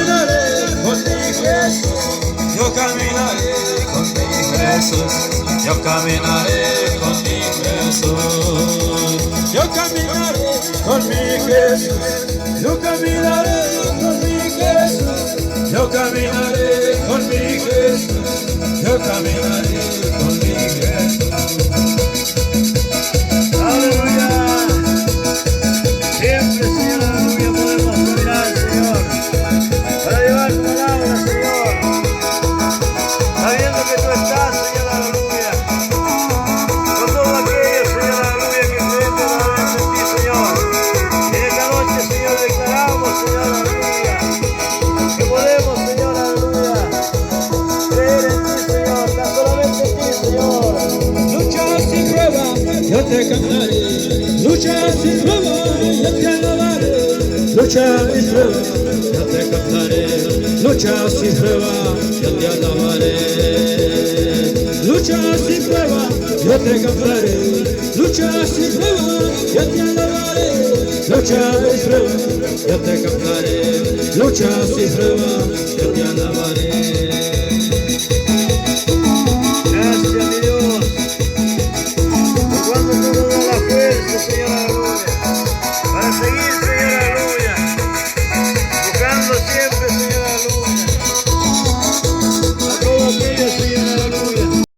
caminaré con mi Jesús. Yo caminaré con mi Jesús. Yo caminaré con mi Jesús. Yo caminaré con mi Jesús. Yo caminaré con mi Jesús. Yo caminaré con mi Jesús. Yo caminaré con mi Jesús. Aleluya. Siempre, Señor, aleluya, podemos caminar, Señor, para llevar tu palabra, Señor, sabiendo que tú estás, Señor, aleluya, con todo aquello, Señor, aleluya, que creen verdaderamente en ti, Señor. Y en esta noche, Señor, declaramos, Señor, aleluya, que podemos, Señor, aleluya, creer en ti, Señor, tan solamente en ti, Señor. Lucha sin prueba, yo te cantaré. Lucha sin prueba, yo te alabaré. Lucha sin prueba, yo te cantaré. Lucha sin prueba, yo te alabaré. Lucha sin prueba, yo te cantaré. Lucha sin prueba, yo te alabaré. Lucha sin prueba, yo te cantaré. Lucha sin prueba, yo te alabaré.